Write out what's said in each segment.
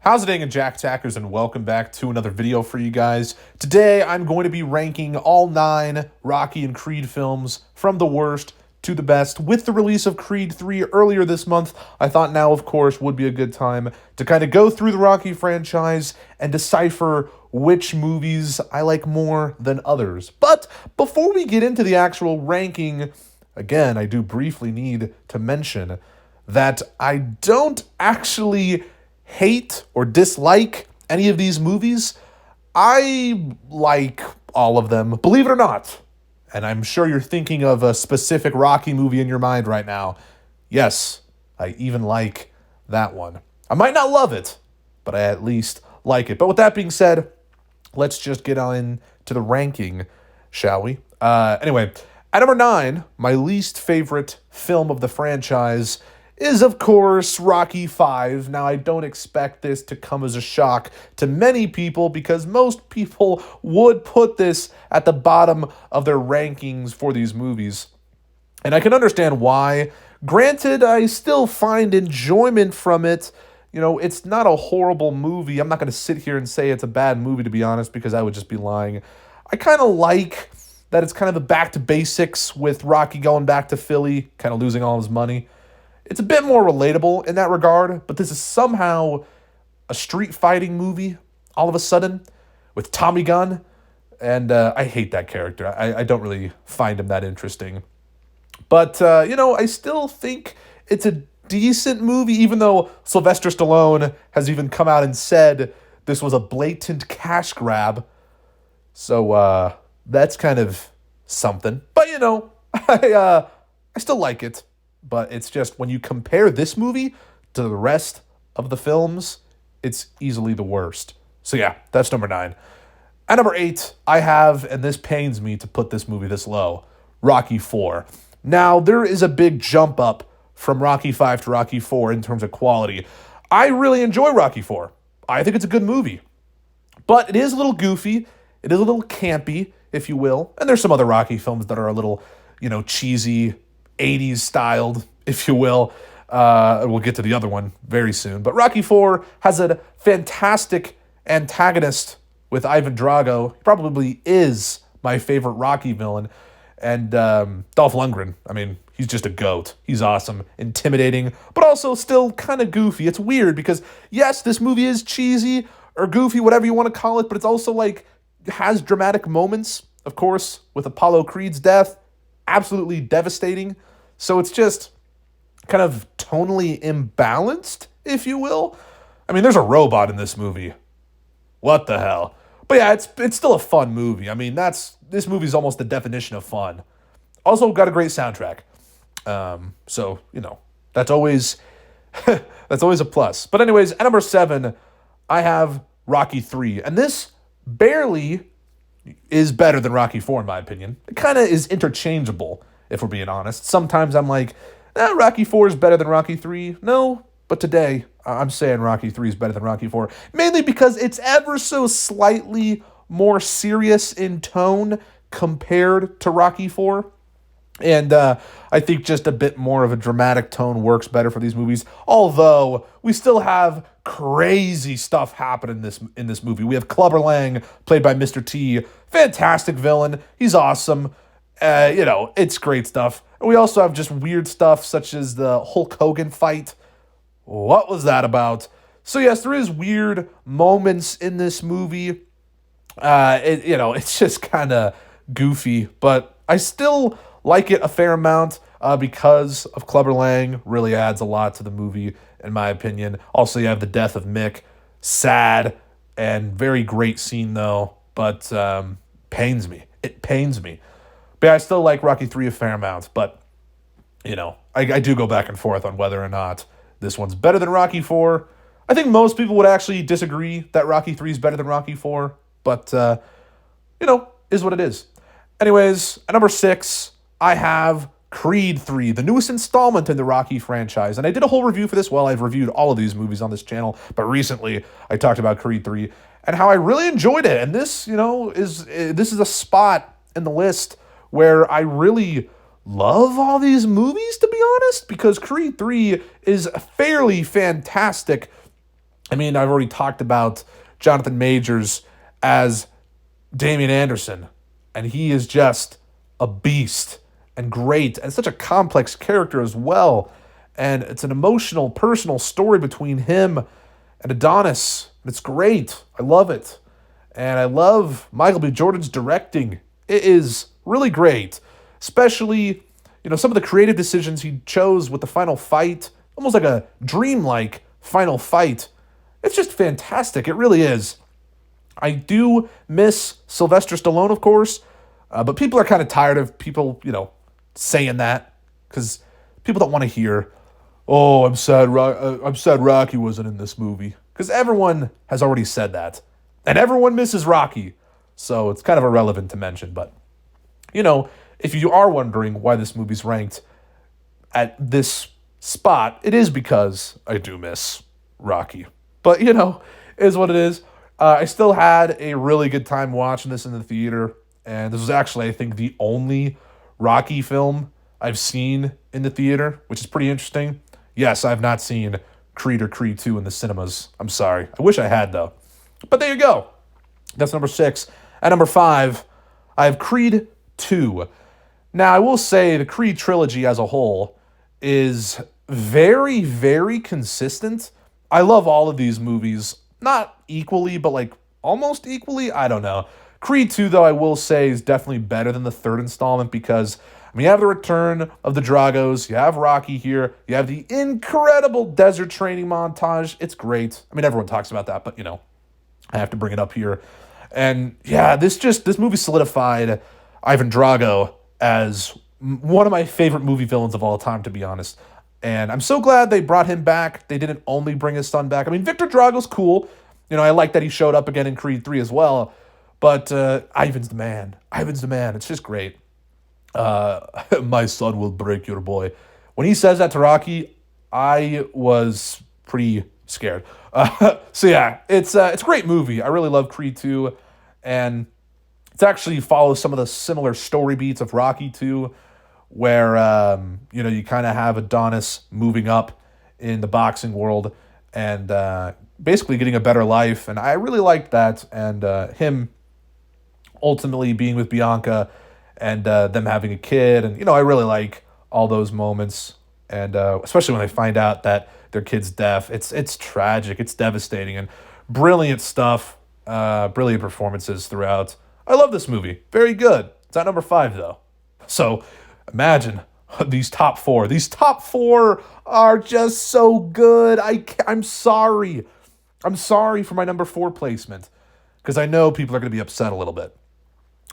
How's it going, Jack Tackers, and welcome back to another video for you guys. Today, I'm going to be ranking all 9 Rocky and Creed films from the worst to the best. With the release of Creed 3 earlier this month, I thought now, of course, would be a good time to kind of go through the Rocky franchise and decipher which movies I like more than others. But before we get into the actual ranking, again, I do briefly need to mention that I don't actually hate or dislike any of these movies. I like all of them, believe it or not. And I'm sure you're thinking of a specific Rocky movie in your mind right now. Yes, I even like that one. I might not love it, but I at least like it. But with that being said, let's just get on to the ranking, shall we? Anyway, at number 9, my least favorite film of the franchise is, of course, Rocky 5. Now, I don't expect this to come as a shock to many people because most people would put this at the bottom of their rankings for these movies. And I can understand why. Granted, I still find enjoyment from it. You know, it's not a horrible movie. I'm not going to sit here and say it's a bad movie, to be honest, because I would just be lying. I kind of like that it's kind of a back to basics with Rocky going back to Philly, kind of losing all his money. It's a bit more relatable in that regard, but this is somehow a street fighting movie all of a sudden with Tommy Gunn, and I hate that character. I don't really find him that interesting. But, I still think it's a decent movie, even though Sylvester Stallone has even come out and said this was a blatant cash grab. So that's kind of something. But, I still like it. But it's just when you compare this movie to the rest of the films, it's easily the worst. So yeah, that's number 9. At number 8, I have, and this pains me to put this movie this low, Rocky 4. Now, there is a big jump up from Rocky 5 to Rocky 4 in terms of quality. I really enjoy Rocky 4. I think it's a good movie. But it is a little goofy. It is a little campy, if you will. And there's some other Rocky films that are a little, cheesy, 80s styled, if you will. We'll get to the other one very soon. But Rocky 4 has a fantastic antagonist with Ivan Drago. He probably is my favorite Rocky villain. And Dolph Lundgren, he's just a goat. He's awesome, intimidating, but also still kind of goofy. It's weird because, yes, this movie is cheesy or goofy, whatever you want to call it, but it's also has dramatic moments, of course, with Apollo Creed's death. Absolutely devastating. So it's just kind of tonally imbalanced, if you will. There's a robot in this movie. What the hell? But yeah, it's still a fun movie. This movie's almost the definition of fun. Also got a great soundtrack. So, that's always that's always a plus. But anyways, at number 7, I have Rocky 3. And this barely is better than Rocky 4, in my opinion. It kind of is interchangeable, if we're being honest. Sometimes I'm like, Rocky 4 is better than Rocky 3. No, but today I'm saying Rocky 3 is better than Rocky 4. Mainly because it's ever so slightly more serious in tone compared to Rocky 4. And I think just a bit more of a dramatic tone works better for these movies. Although we still have crazy stuff happen in this movie. We have Clubber Lang, played by Mr. T. Fantastic villain. He's awesome. It's great stuff. And we also have just weird stuff such as the Hulk Hogan fight. What was that about? So yes, there is weird moments in this movie. It's just kind of goofy, but I still like it a fair amount because of Clubber Lang. Really adds a lot to the movie, in my opinion. Also, you have the death of Mick. Sad and very great scene, though, but pains me. It pains me. But yeah, I still like Rocky 3 a fair amount, but, I do go back and forth on whether or not this one's better than Rocky 4. I think most people would actually disagree that Rocky 3 is better than Rocky 4, but, is what it is. Anyways, at number 6, I have Creed 3, the newest installment in the Rocky franchise. And I did a whole review for this. Well, I've reviewed all of these movies on this channel, but recently I talked about Creed 3 and how I really enjoyed it. And this, this is a spot in the list where I really love all these movies, to be honest, because Creed 3 is fairly fantastic I mean, I've already talked about Jonathan Majors as Damian Anderson, and he is just a beast and great and such a complex character as well. And it's an emotional, personal story between him and Adonis. It's great. I love it. And I love Michael B. Jordan's directing. It is really great, especially, some of the creative decisions he chose with the final fight, almost like a dreamlike final fight. It's just fantastic. It really is. I do miss Sylvester Stallone, of course, but people are kind of tired of people, saying that because people don't want to hear, "Oh, I'm sad Rocky wasn't in this movie," because everyone has already said that, and everyone misses Rocky, so it's kind of irrelevant to mention. But if you are wondering why this movie's ranked at this spot, it is because I do miss Rocky. But is what it is. I still had a really good time watching this in the theater, and this was actually, I think, the only Rocky film I've seen in the theater, which is pretty interesting. Yes, I've not seen Creed or Creed 2 in the cinemas. I'm sorry. I wish I had, though. But there you go. That's number 6. At number 5, I have Creed 2. Now, I will say the Creed trilogy as a whole is very, very consistent. I love all of these movies. Not equally, but like almost equally. I don't know. Creed 2, though, I will say is definitely better than the third installment because you have the return of the Dragos, you have Rocky here, you have the incredible desert training montage. It's great. I mean, everyone talks about that, but I have to bring it up here. And yeah, this movie solidified Ivan Drago as one of my favorite movie villains of all time, to be honest. And I'm so glad they brought him back. They didn't only bring his son back. I mean, Victor Drago's cool. I like that he showed up again in Creed 3 as well. But Ivan's the man. Ivan's the man. It's just great. My son will break your boy. When he says that to Rocky, I was pretty scared. So yeah, it's a great movie. I really love Creed 2. And it actually follows some of the similar story beats of Rocky 2, where, you kind of have Adonis moving up in the boxing world and basically getting a better life. And I really liked that. And him ultimately being with Bianca and them having a kid. And, I really like all those moments. And especially when they find out that their kid's deaf. It's tragic. It's devastating. And brilliant stuff. Brilliant performances throughout. I love this movie. Very good. It's at number 5, though. So imagine these top 4. These top 4 are just so good. I'm sorry. I'm sorry for my number 4 placement because I know people are going to be upset a little bit.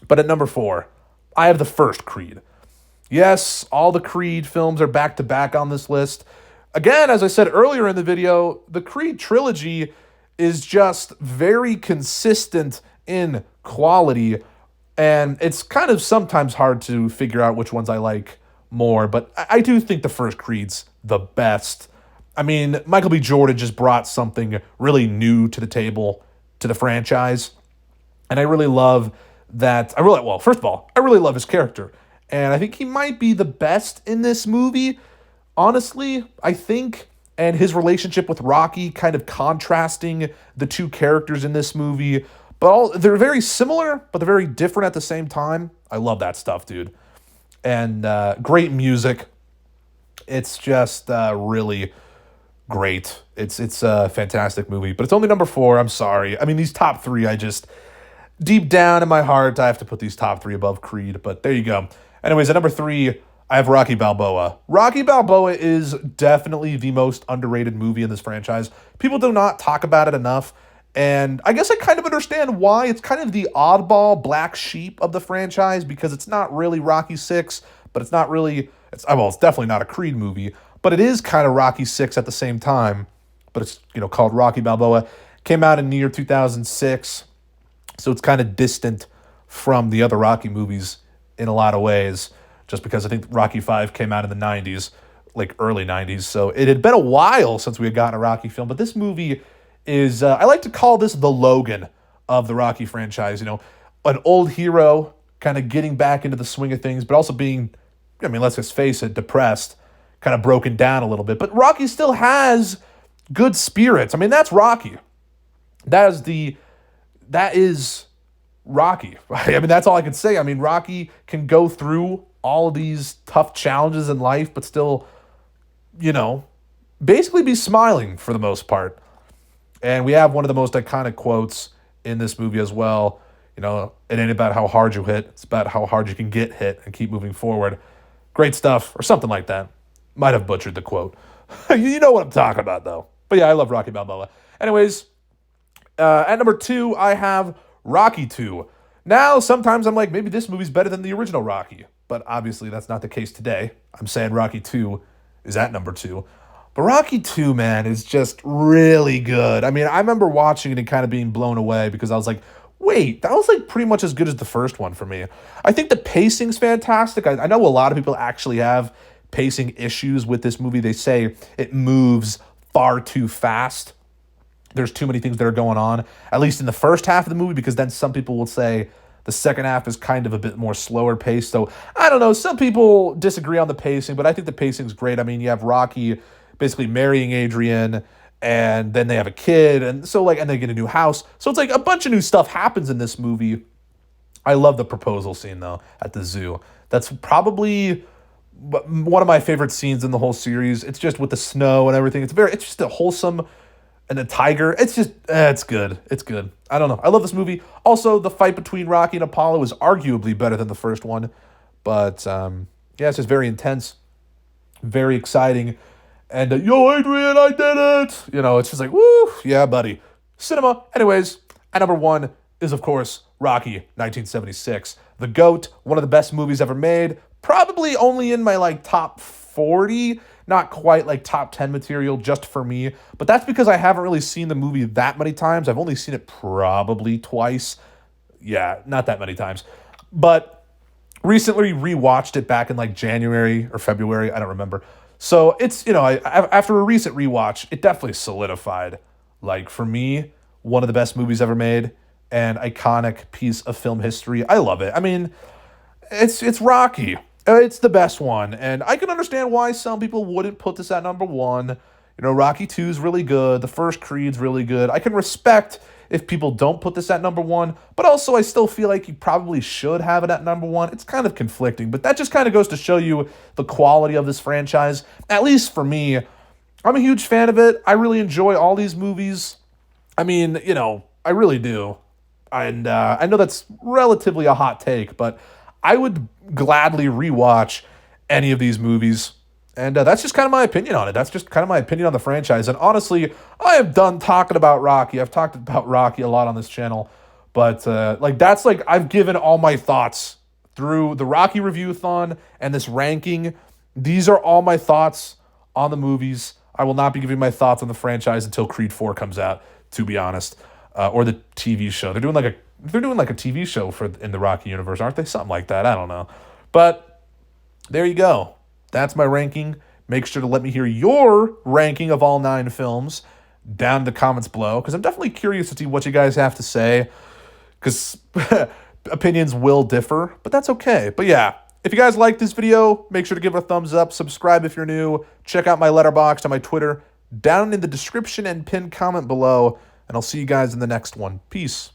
But at number 4, I have the first Creed. Yes, all the Creed films are back-to-back on this list. Again, as I said earlier in the video, the Creed trilogy is just very consistent in quality, and it's kind of sometimes hard to figure out which ones I like more, but I do think the first Creed's the best. I mean, Michael B. Jordan just brought something really new to the table, to the franchise, and I really love that. First of all, I really love his character, and I think he might be the best in this movie, honestly, I think. And his relationship with Rocky kind of contrasting the two characters in this movie. But they're very similar, but they're very different at the same time. I love that stuff, dude. And great music. It's just really great. It's a fantastic movie. But it's only number 4. I'm sorry. I mean, these top 3, deep down in my heart, I have to put these top 3 above Creed. But there you go. Anyways, at number 3, I have Rocky Balboa. Rocky Balboa is definitely the most underrated movie in this franchise. People do not talk about it enough, and I guess I kind of understand why. It's kind of the oddball black sheep of the franchise because it's not really Rocky 6, but it's not really... it's definitely not a Creed movie, but it is kind of Rocky 6 at the same time, but it's, called Rocky Balboa. Came out in the year 2006, so it's kind of distant from the other Rocky movies in a lot of ways. Just because I think Rocky V came out in the 90s, like early 90s. So it had been a while since we had gotten a Rocky film. But this movie is, I like to call this the Logan of the Rocky franchise. An old hero kind of getting back into the swing of things, but also being, let's just face it, depressed, kind of broken down a little bit. But Rocky still has good spirits. I mean, that's Rocky. That is Rocky. Right? I mean, that's all I can say. I mean, Rocky can go through all of these tough challenges in life, but still, you know, basically be smiling for the most part. And we have one of the most iconic quotes in this movie as well. You know, it ain't about how hard you hit, it's about how hard you can get hit and keep moving forward. Great stuff, or something like that. Might have butchered the quote. You know what I'm talking about, though. But yeah, I love Rocky Balboa. Anyways, at number 2, I have Rocky 2. Now, sometimes I'm like, maybe this movie's better than the original Rocky. But obviously, that's not the case today. I'm saying Rocky 2 is at number 2. But Rocky 2, man, is just really good. I mean, I remember watching it and kind of being blown away because I was like, wait, that was like pretty much as good as the first one for me. I think the pacing's fantastic. I know a lot of people actually have pacing issues with this movie. They say it moves far too fast. There's too many things that are going on, at least in the first half of the movie, because then some people will say the second half is kind of a bit more slower paced. So I don't know. Some people disagree on the pacing, but I think the pacing's great. I mean, you have Rocky basically marrying Adrian, and then they have a kid, and so like, and they get a new house. So it's like a bunch of new stuff happens in this movie. I love the proposal scene though at the zoo. That's probably one of my favorite scenes in the whole series. It's just with the snow and everything. It's just a wholesome, and the tiger. It's just, it's good. It's good. I don't know. I love this movie. Also, the fight between Rocky and Apollo is arguably better than the first one, but yeah, it's just very intense, very exciting. And, yo, Adrian, I did it! You know, it's just like, woo, yeah, buddy. Cinema. Anyways, at number 1 is, of course, Rocky, 1976. The GOAT, one of the best movies ever made. Probably only in my, like, top 40. Not quite, like, top 10 material just for me. But that's because I haven't really seen the movie that many times. I've only seen it probably twice. Yeah, not that many times. But recently rewatched it back in, like, January or February. I don't remember. So it's, you know, after a recent rewatch, it definitely solidified, like, for me, one of the best movies ever made, an iconic piece of film history. I love it. I mean, it's Rocky. It's the best one, and I can understand why some people wouldn't put this at number 1. You know, Rocky 2 is really good. The first Creed's really good. I can respect if people don't put this at number 1, but also I still feel like you probably should have it at number 1. It's kind of conflicting, but that just kind of goes to show you the quality of this franchise. At least for me, I'm a huge fan of it. I really enjoy all these movies. I mean, you know, I really do. And I know that's relatively a hot take, but I would gladly rewatch any of these movies. And that's just kind of my opinion on it. That's just kind of my opinion on the franchise. And honestly, I am done talking about Rocky. I've talked about Rocky a lot on this channel. But that's like, I've given all my thoughts through the Rocky Review-thon and this ranking. These are all my thoughts on the movies. I will not be giving my thoughts on the franchise until Creed 4 comes out, to be honest. Or the TV show. They're doing like a TV show in the Rocky universe, aren't they? Something like that. I don't know. But there you go. That's my ranking. Make sure to let me hear your ranking of all 9 films down in the comments below, because I'm definitely curious to see what you guys have to say, because opinions will differ, but that's okay. But yeah, if you guys like this video, make sure to give it a thumbs up, subscribe if you're new, check out my letterboxd and my Twitter down in the description and pinned comment below, and I'll see you guys in the next one. Peace.